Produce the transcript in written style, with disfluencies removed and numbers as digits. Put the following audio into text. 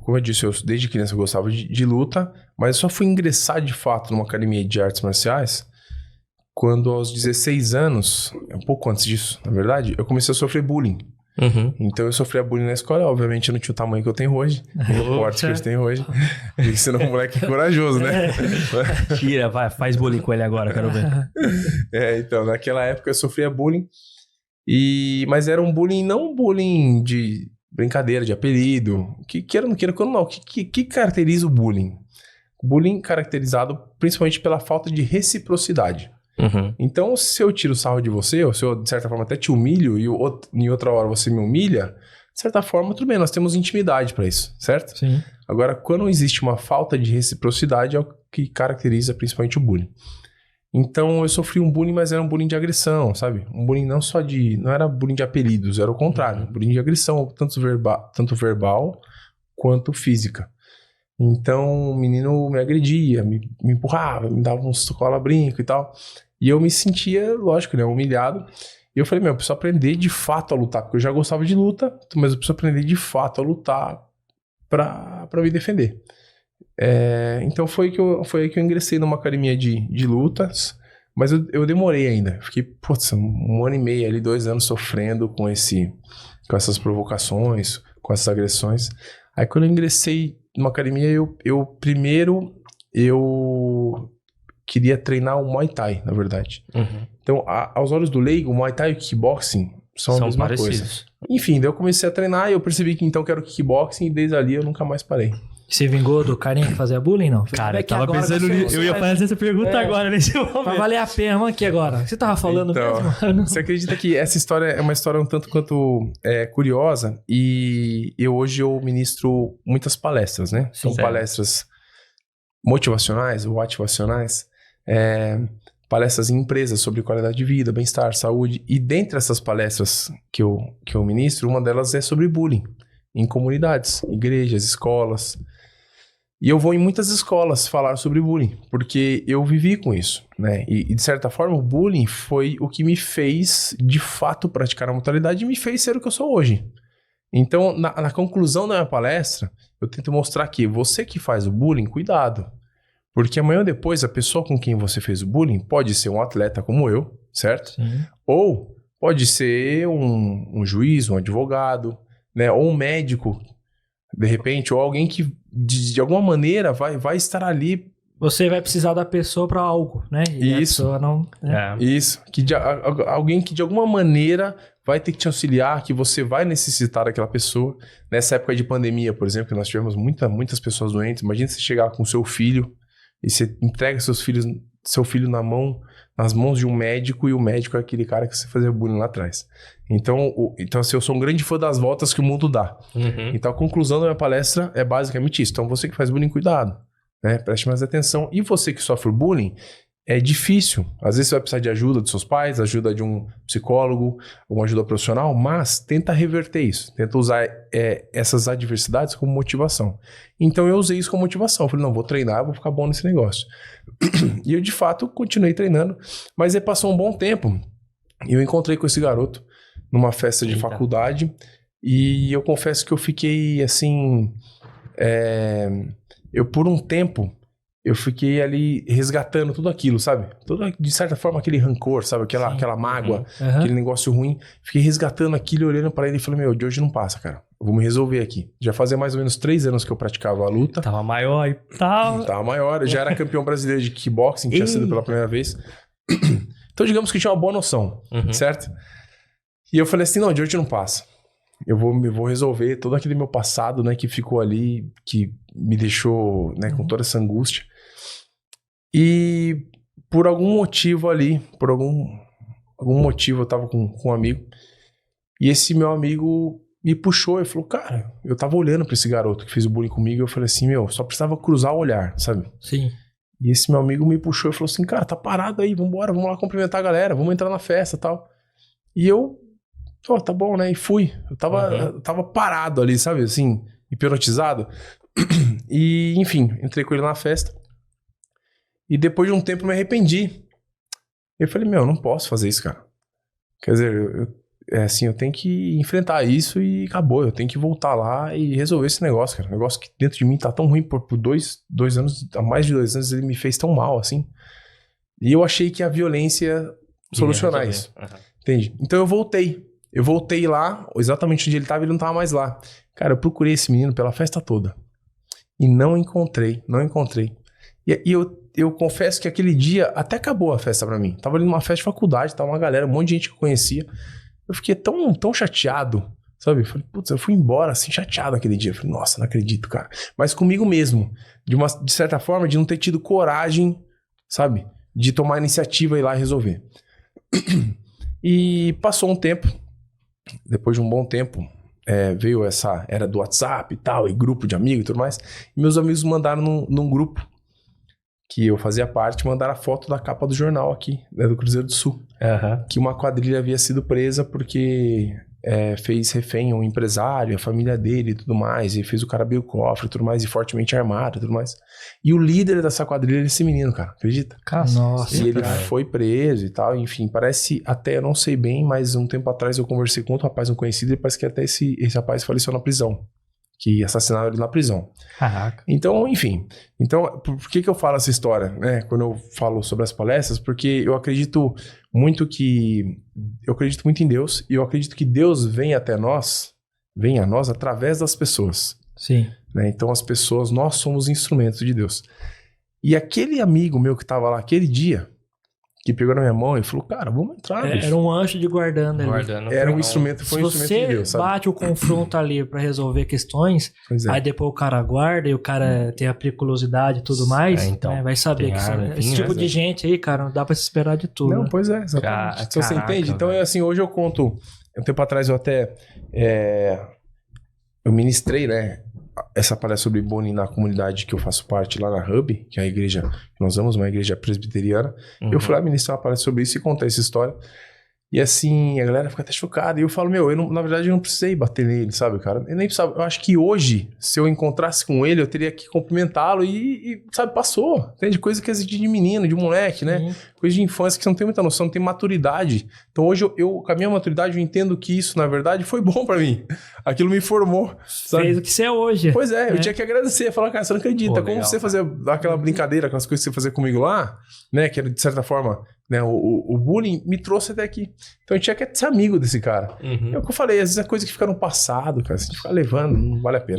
como eu disse, desde criança eu gostava de luta, mas eu só fui ingressar de fato numa academia de artes marciais quando aos 16 anos, um pouco antes disso, na verdade, eu comecei a sofrer bullying. Então eu sofria bullying na escola, obviamente eu não tinha o tamanho que eu tenho hoje, nem o porte que eu tenho hoje, porque senão o moleque é corajoso, né? Tira, vai, faz bullying com ele agora, quero ver. Então, naquela época eu sofria bullying, mas era um bullying, não um bullying de brincadeira, de apelido, que queira ou não queira, quando não, que caracteriza o bullying? O bullying caracterizado principalmente pela falta de reciprocidade. Então, se eu tiro sarro de você, ou se eu, de certa forma, até te humilho e em outra hora você me humilha, de certa forma, tudo bem, nós temos intimidade para isso, certo? Sim. Agora, quando existe uma falta de reciprocidade, é o que caracteriza principalmente o bullying. Então, eu sofri um bullying, mas era um bullying de agressão, sabe? Um bullying não era bullying de apelidos, era o contrário, bullying de agressão, tanto verbal quanto física. Então, o menino me agredia, me empurrava, me dava uns cola-brinco e tal. E eu me sentia, lógico, né, humilhado. E eu falei, eu preciso aprender de fato a lutar, porque eu já gostava de luta, mas eu preciso aprender de fato a lutar pra me defender. Então foi aí que eu ingressei numa academia de lutas, mas eu demorei ainda. Fiquei, um ano e meio ali, 2 anos sofrendo com essas provocações, com essas agressões. Aí quando eu ingressei numa academia, primeiro queria treinar o Muay Thai, na verdade. Então, aos olhos do leigo, o Muay Thai e o kickboxing são a mesma parecidos. coisa. Enfim, daí eu comecei a treinar e eu percebi que então eu quero kickboxing e desde ali eu nunca mais parei. Você vingou do carinha que fazia bullying, não? Cara, eu tava pensando nisso. Eu ia fazer essa pergunta agora, nesse momento. Pra valer a pena, vamos aqui agora. Você tava falando mesmo? Você acredita que essa história é uma história um tanto quanto curiosa e hoje eu ministro muitas palestras, né? São palestras motivacionais ou ativacionais, palestras em empresas sobre qualidade de vida, bem-estar, saúde. E dentre essas palestras que eu ministro, uma delas é sobre bullying em comunidades, igrejas, escolas. E eu vou em muitas escolas falar sobre bullying, porque eu vivi com isso, né? E de certa forma, o bullying foi o que me fez, de fato, praticar a mortalidade e me fez ser o que eu sou hoje. Então, na conclusão da minha palestra, eu tento mostrar que você que faz o bullying, cuidado. Porque amanhã ou depois, a pessoa com quem você fez o bullying pode ser um atleta como eu, certo? Sim. Ou pode ser um juiz, um advogado, né? Ou um médico, de repente, ou alguém que de alguma maneira vai estar ali. Você vai precisar da pessoa para algo, né? E isso. A pessoa não... Isso. Alguém que de alguma maneira vai ter que te auxiliar, que você vai necessitar daquela pessoa. Nessa época de pandemia, por exemplo, que nós tivemos muitas pessoas doentes. Imagina você chegar com seu filho e você entrega seu filho nas mãos de um médico, e o médico é aquele cara que você fazia bullying lá atrás. Então assim, eu sou um grande fã das voltas que o mundo dá. Então a conclusão da minha palestra é basicamente isso. Então você que faz bullying, cuidado, né? Preste mais atenção. E você que sofre bullying, é difícil. Às vezes você vai precisar de ajuda dos seus pais, ajuda de um psicólogo, uma ajuda profissional, mas tenta reverter isso. Tenta usar essas adversidades como motivação. Então eu usei isso como motivação. Eu falei, não, vou treinar, vou ficar bom nesse negócio. E eu, de fato, continuei treinando. Mas aí passou um bom tempo e eu encontrei com esse garoto numa festa de faculdade. E eu confesso que eu fiquei, assim... por um tempo... Eu fiquei ali resgatando tudo aquilo, sabe? De certa forma, aquele rancor, sabe? Aquela mágoa, aquele negócio ruim. Fiquei resgatando aquilo, olhando pra ele e falei, de hoje não passa, cara. Vamos resolver aqui. Já fazia mais ou menos 3 anos que eu praticava a luta. Tava maior e tal. Tava maior. Eu já era campeão brasileiro de kickboxing, tinha sido pela primeira vez. Então, digamos que tinha uma boa noção, certo? E eu falei assim, não, de hoje não passa. Eu vou resolver todo aquele meu passado, né? Que ficou ali, que me deixou, né, com toda essa angústia. E por algum motivo ali, por algum motivo eu tava com um amigo, e esse meu amigo me puxou e falou, cara, eu tava olhando pra esse garoto que fez o bullying comigo, e eu falei assim, só precisava cruzar o olhar, sabe? Sim. E esse meu amigo me puxou e falou assim, cara, tá parado aí, vambora, vamos lá cumprimentar a galera, vamos entrar na festa e tal. E eu, tá bom, né? E fui. Eu tava parado ali, sabe? Assim, hipnotizado. E, enfim, entrei com ele na festa. E depois de um tempo eu me arrependi. Eu falei, não posso fazer isso, cara. Quer dizer, assim, eu tenho que enfrentar isso e acabou. Eu tenho que voltar lá e resolver esse negócio, cara. Um negócio que dentro de mim tá tão ruim por dois anos, há mais de 2 anos, ele me fez tão mal, assim. E eu achei que a violência solucionar isso. Entende? Então eu voltei. Eu voltei lá, exatamente onde ele tava, ele não tava mais lá. Cara, eu procurei esse menino pela festa toda. E não encontrei. E eu confesso que aquele dia até acabou a festa pra mim. Tava ali numa festa de faculdade, tava uma galera, um monte de gente que eu conhecia. Eu fiquei tão chateado, sabe? Falei, putz, eu fui embora assim, chateado aquele dia. Falei, nossa, não acredito, cara. Mas comigo mesmo. De certa forma, de não ter tido coragem, sabe? De tomar a iniciativa e ir lá resolver. E passou um tempo. Depois de um bom tempo, veio essa era do WhatsApp e tal, e grupo de amigos e tudo mais. E meus amigos mandaram num grupo que eu fazia parte, mandaram a foto da capa do jornal aqui, né, do Cruzeiro do Sul. Que uma quadrilha havia sido presa porque fez refém um empresário, a família dele e tudo mais, e fez o cara abrir o cofre e tudo mais, e fortemente armado e tudo mais. E o líder dessa quadrilha era esse menino, cara, acredita? Nossa, e ele foi preso e tal, enfim, parece até, eu não sei bem, mas um tempo atrás eu conversei com outro rapaz, um conhecido, e parece que até esse rapaz faleceu na prisão, que assassinaram ele na prisão. Caraca. Então, enfim. Então, por que eu falo essa história, né? Quando eu falo sobre as palestras, porque eu acredito muito em Deus, e eu acredito que Deus vem a nós através das pessoas. Sim. Né? Então, as pessoas, nós somos instrumentos de Deus. E aquele amigo meu que tava lá aquele dia, que pegou na minha mão e falou, cara, vamos entrar, bicho. Era um anjo de guardando ali. Era um instrumento, foi um instrumento de Deus, Se sabe? você bate o confronto ali pra resolver questões, aí depois o cara guarda e o cara tem a periculosidade e tudo mais, então, né? Vai saber que esse tipo de gente aí, cara, não dá pra se esperar de tudo. Não, né? pois é, exatamente. Você entende? Então, assim, hoje eu conto, um tempo atrás eu até, eu ministrei, né, essa palestra sobre bullying na comunidade que eu faço parte lá na Hub, que é a igreja que nós vamos, uma igreja presbiteriana. Eu fui lá ministrar uma palestra sobre isso e contar essa história. E assim, a galera fica até chocada. E eu falo, na verdade eu não precisei bater nele, sabe, cara? Eu nem precisava. Eu acho que hoje, se eu encontrasse com ele, eu teria que cumprimentá-lo e sabe, passou. Entende? Coisa que é de menino, de moleque, né? Coisa de infância que você não tem muita noção, não tem maturidade. Então hoje, com a minha maturidade, eu entendo que isso, na verdade, foi bom pra mim. Aquilo me formou, sabe? Fez o que você é hoje. Pois é, eu tinha que agradecer. Falar, cara, você não acredita. Pô, como legal, você fazer aquela brincadeira, aquelas coisas que você fazia comigo lá, né? Que era, de certa forma, né, o bullying me trouxe até aqui. Então eu tinha que ser amigo desse cara. É o que eu falei, às vezes é coisa que fica no passado, cara. Se a gente ficar levando, não vale a pena.